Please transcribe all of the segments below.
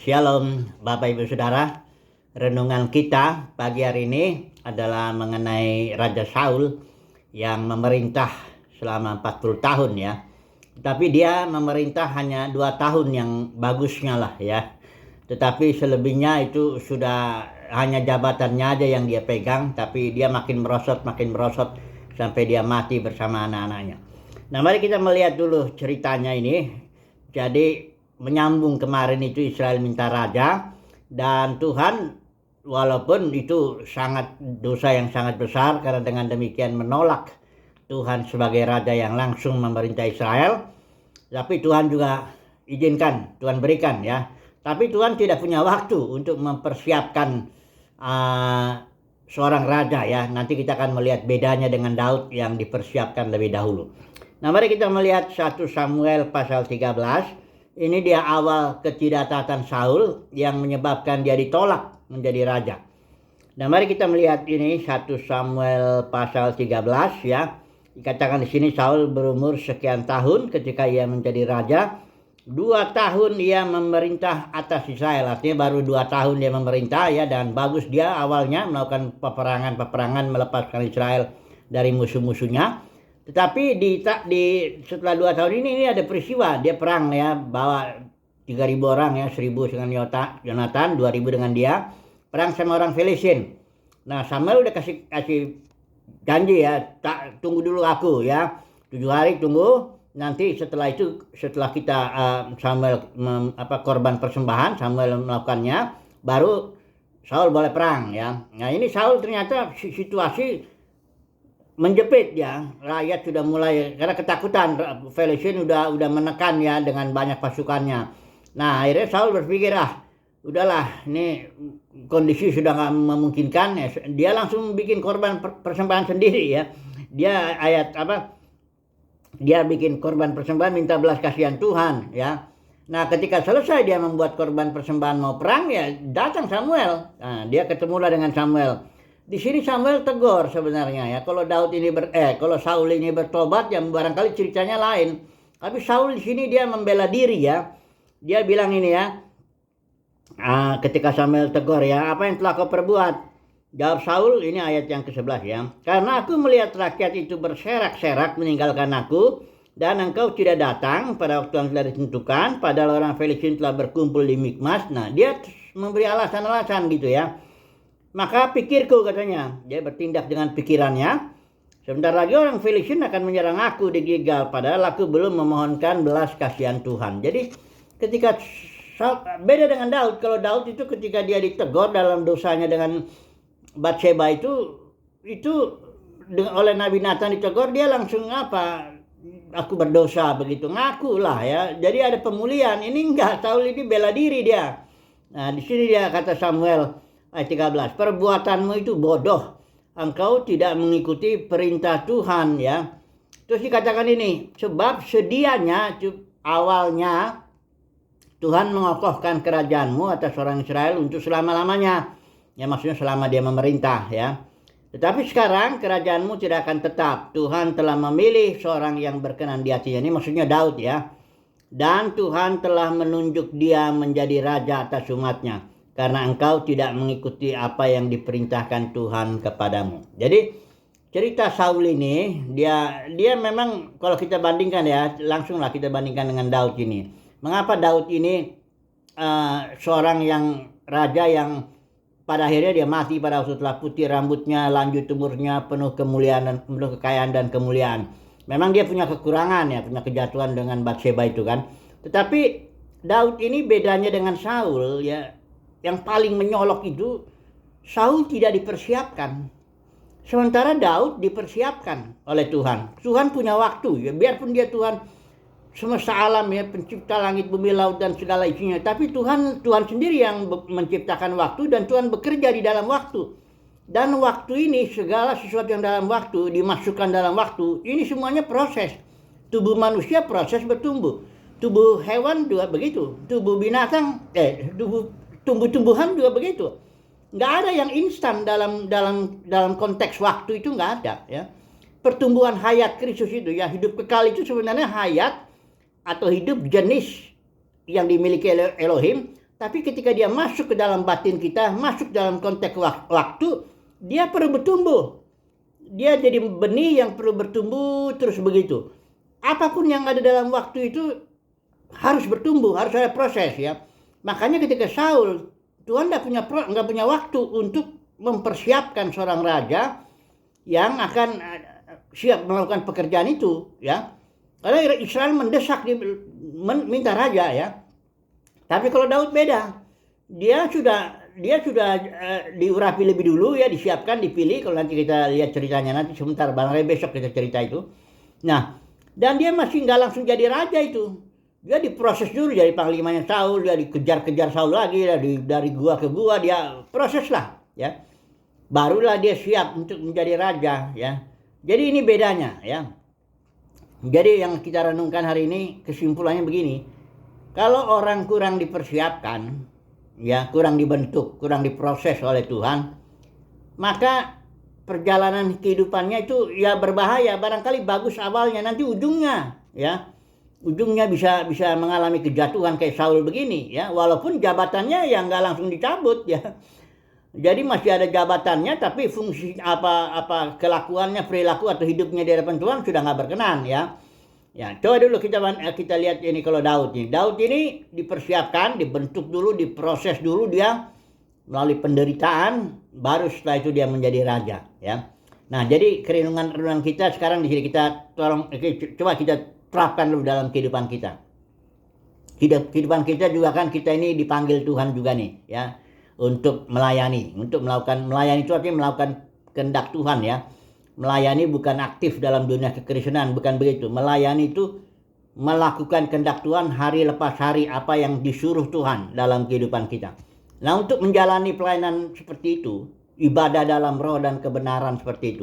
Shalom Bapak Ibu Saudara. Renungan kita pagi hari ini adalah mengenai Raja Saul yang memerintah selama 40 tahun ya. Tetapi dia memerintah hanya 2 tahun yang bagusnya lah ya. Tetapi selebihnya itu sudah hanya jabatannya aja yang dia pegang, tapi dia makin merosot sampai dia mati bersama anak-anaknya. Nah, mari kita melihat dulu ceritanya ini. Jadi menyambung kemarin itu Israel minta raja, dan Tuhan walaupun itu sangat dosa yang sangat besar karena dengan demikian menolak Tuhan sebagai raja yang langsung memerintah Israel, tapi Tuhan juga izinkan, Tuhan berikan ya. Tapi Tuhan tidak punya waktu untuk mempersiapkan seorang raja ya. Nanti kita akan melihat bedanya dengan Daud yang dipersiapkan lebih dahulu. Nah, mari kita melihat 1 Samuel pasal 13. Ini dia awal ketidaktaatan Saul yang menyebabkan dia ditolak menjadi raja. Nah, mari kita melihat ini 1 Samuel pasal 13 ya. Dikatakan di sini Saul berumur sekian tahun ketika ia menjadi raja. 2 tahun ia memerintah atas Israel. Artinya baru 2 tahun dia memerintah ya, dan bagus dia awalnya melakukan peperangan melepaskan Israel dari musuh-musuhnya. Tetapi setelah 2 tahun ini ada peristiwa, dia perang ya, bawa 3.000 orang ya, 1.000 dengan Yonatan, 2.000 dengan dia, perang sama orang Filistin. Nah, Samuel udah kasih janji ya, tunggu dulu aku ya, 7 hari tunggu, nanti setelah kita Samuel korban persembahan, Samuel melakukannya, baru Saul boleh perang ya. Nah, ini Saul ternyata situasi menjepit ya, rakyat sudah mulai karena ketakutan, Filistin udah menekan ya dengan banyak pasukannya. Nah, akhirnya Saul berpikir udahlah, ini kondisi sudah nggak memungkinkan ya. Dia langsung bikin korban persembahan sendiri ya. Dia bikin korban persembahan, minta belas kasihan Tuhan ya. Nah, ketika selesai dia membuat korban persembahan mau perang ya, datang Samuel. Nah, dia ketemulah dengan Samuel. Di sini Samuel tegur sebenarnya ya. Kalau kalau Saul ini bertobat ya barangkali ceritanya lain. Tapi Saul di sini dia membela diri ya. Dia bilang ini ya. Ketika Samuel tegur ya, apa yang telah kau perbuat? Jawab Saul, ini ayat yang ke-11 ya. Karena aku melihat rakyat itu berserak-serak meninggalkan aku, dan engkau tidak datang pada waktu yang telah ditentukan, padahal orang Filistin telah berkumpul di Mikmas. Nah, dia memberi alasan-alasan gitu ya. Maka pikirku, katanya, dia bertindak dengan pikirannya, sebentar lagi orang Filistin akan menyerang aku di Gilgal, padahal aku belum memohonkan belas kasihan Tuhan. Jadi ketika beda dengan Daud, kalau Daud itu ketika dia ditegur dalam dosanya dengan Batsheba itu oleh Nabi Nathan ditegur, dia langsung aku berdosa begitu, ngaku lah ya. Jadi ada pemulihan. Ini enggak, Saul ini bela diri dia. Nah, di sini dia kata Samuel ayat 13, perbuatanmu itu bodoh, engkau tidak mengikuti perintah Tuhan ya. Terus dikatakan ini, sebab sedianya awalnya Tuhan mengokohkan kerajaanmu atas orang Israel untuk selama-lamanya. Ya, maksudnya selama dia memerintah ya. Tetapi sekarang kerajaanmu tidak akan tetap. Tuhan telah memilih seorang yang berkenan di hatinya. Ini maksudnya Daud ya. Dan Tuhan telah menunjuk dia menjadi raja atas umatnya, karena engkau tidak mengikuti apa yang diperintahkan Tuhan kepadamu. Jadi cerita Saul ini dia memang kalau kita bandingkan ya, langsunglah kita bandingkan dengan Daud ini. Mengapa Daud ini seorang yang raja yang pada akhirnya dia mati pada waktu telah putih rambutnya, lanjut umurnya, penuh kemuliaan dan penuh kekayaan dan kemuliaan. Memang dia punya kekurangan ya, punya kejatuhan dengan Batsheba itu kan. Tetapi Daud ini bedanya dengan Saul ya. Yang paling menyolok itu Saul tidak dipersiapkan, sementara Daud dipersiapkan oleh Tuhan. Tuhan punya waktu ya, biarpun dia Tuhan semesta alam ya, pencipta langit, bumi, laut dan segala isinya, tapi Tuhan sendiri yang menciptakan waktu, dan Tuhan bekerja di dalam waktu. Dan waktu ini, segala sesuatu yang dalam waktu dimasukkan dalam waktu, ini semuanya proses. Tubuh manusia proses bertumbuh, tubuh hewan juga begitu, tubuh binatang tumbuh-tumbuhan juga begitu. Nggak ada yang instan dalam konteks waktu, itu nggak ada ya. Pertumbuhan hayat Kristus itu ya, hidup kekal itu sebenarnya hayat atau hidup jenis yang dimiliki Elohim, tapi ketika dia masuk ke dalam batin kita, masuk dalam konteks waktu, dia perlu bertumbuh. Dia jadi benih yang perlu bertumbuh terus begitu. Apapun yang ada dalam waktu itu harus bertumbuh, harus ada proses ya. Makanya ketika Saul, Tuhan nggak punya waktu untuk mempersiapkan seorang raja yang akan siap melakukan pekerjaan itu ya. Karena Israel mendesak minta raja ya. Tapi kalau Daud beda. Dia sudah diurapi lebih dulu ya, disiapkan, dipilih. Kalau nanti kita lihat ceritanya nanti sebentar, barangkali besok kita cerita itu. Nah, dan dia masih nggak langsung jadi raja itu. Dia diproses dulu jadi panglimanya Saul, dia dikejar-kejar Saul lagi, dari gua ke gua, dia proses lah ya. Barulah dia siap untuk menjadi raja ya. Jadi ini bedanya ya. Jadi yang kita renungkan hari ini kesimpulannya begini. Kalau orang kurang dipersiapkan, ya, kurang dibentuk, kurang diproses oleh Tuhan, maka perjalanan kehidupannya itu ya berbahaya. Barangkali bagus awalnya, nanti ujungnya bisa mengalami kejatuhan kayak Saul begini ya. Walaupun jabatannya ya nggak langsung dicabut ya. Jadi masih ada jabatannya, tapi fungsi apa kelakuannya, perilaku atau hidupnya di hadapan Tuhan sudah nggak berkenan ya. Ya, coba dulu kita lihat ini kalau Daud ini. Daud ini dipersiapkan, dibentuk dulu, diproses dulu dia melalui penderitaan, baru setelah itu dia menjadi raja ya. Nah, jadi renungan kita sekarang di sini kita coba kita terapkan dulu dalam kehidupan kita. Kehidupan kita juga kan, kita ini dipanggil Tuhan juga nih ya, untuk melayani, melayani itu artinya melakukan kehendak Tuhan ya. Melayani bukan aktif dalam dunia kekristenan, bukan begitu. Melayani itu melakukan kehendak Tuhan hari lepas hari, apa yang disuruh Tuhan dalam kehidupan kita. Nah, untuk menjalani pelayanan seperti itu, ibadah dalam roh dan kebenaran seperti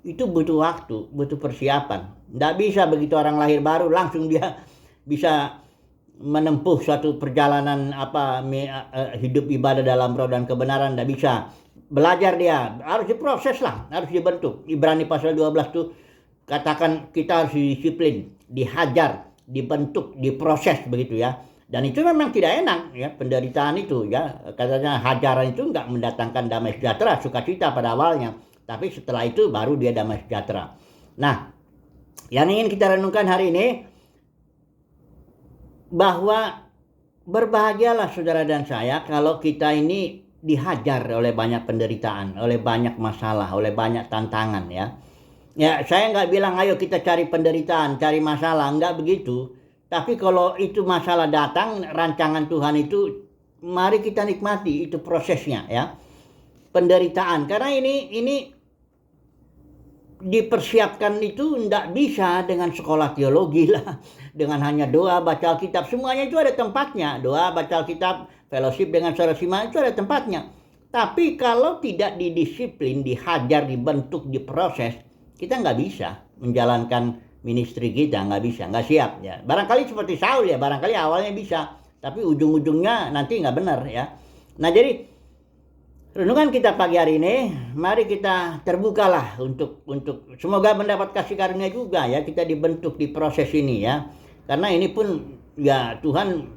itu butuh waktu, butuh persiapan. Tidak bisa begitu orang lahir baru langsung dia bisa menempuh suatu perjalanan hidup ibadah dalam roh dan kebenaran, tidak bisa. Belajar dia, harus diproses lah, harus dibentuk. Ibrani pasal 12 tuh katakan kita harus disiplin, dihajar, dibentuk, diproses begitu ya. Dan itu memang tidak enak ya, penderitaan itu ya. Katanya hajaran itu enggak mendatangkan damai sejahtera, sukacita pada awalnya. Tapi setelah itu baru dia damai sejahtera. Nah, yang ingin kita renungkan hari ini, bahwa berbahagialah saudara dan saya kalau kita ini dihajar oleh banyak penderitaan, oleh banyak masalah, oleh banyak tantangan ya. Ya, saya nggak bilang ayo kita cari penderitaan, cari masalah, nggak begitu. Tapi kalau itu masalah datang, rancangan Tuhan itu, mari kita nikmati itu prosesnya ya. Penderitaan, karena ini dipersiapkan itu nggak bisa dengan sekolah teologi lah, dengan hanya doa, baca Alkitab, semuanya itu ada tempatnya. Doa, baca Alkitab, fellowship dengan saudara seiman itu ada tempatnya. Tapi kalau tidak didisiplin, dihajar, dibentuk, diproses, kita nggak bisa menjalankan ministry kita, nggak siap ya. Barangkali seperti Saul ya, barangkali awalnya bisa, tapi ujung-ujungnya nanti nggak benar ya. Nah, jadi renungan kita pagi hari ini, mari kita terbukalah untuk semoga mendapat kasih karunia juga ya, kita dibentuk di proses ini ya. Karena ini pun ya Tuhan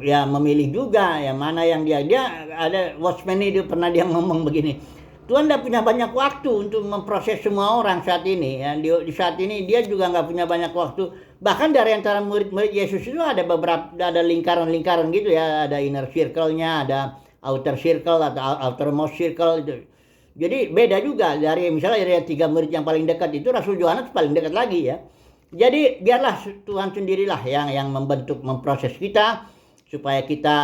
ya memilih juga ya, mana yang dia ada watchman ini pernah dia ngomong begini, Tuhan tidak punya banyak waktu untuk memproses semua orang saat ini ya. Di saat ini dia juga nggak punya banyak waktu. Bahkan dari antara murid-murid Yesus itu ada lingkaran-lingkaran gitu ya, ada inner circle-nya, ada outer circle atau outermost circle itu. Jadi beda juga dari misalnya dari 3 murid yang paling dekat itu Rasul Yohanes paling dekat lagi ya. Jadi biarlah Tuhan sendirilah yang membentuk, memproses kita supaya kita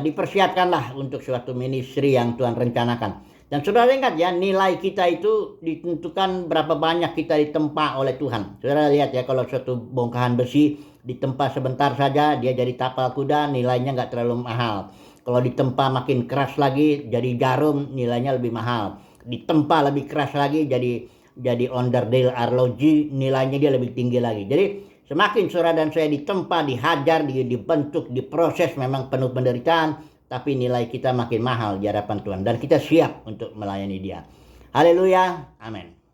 dipersiapkanlah untuk suatu ministry yang Tuhan rencanakan. Dan saudara ingat ya, nilai kita itu ditentukan berapa banyak kita ditempa oleh Tuhan. Saudara lihat ya, kalau suatu bongkahan besi ditempa sebentar saja dia jadi tapal kuda, nilainya nggak terlalu mahal. Kalau ditempa makin keras lagi jadi jarum, nilainya lebih mahal. Ditempa lebih keras lagi jadi onderdale arloji, nilainya dia lebih tinggi lagi. Jadi semakin saudara dan saya ditempa, dihajar, dibentuk, diproses, memang penuh penderitaan, tapi nilai kita makin mahal di hadapan Tuhan dan kita siap untuk melayani Dia. Haleluya, amin.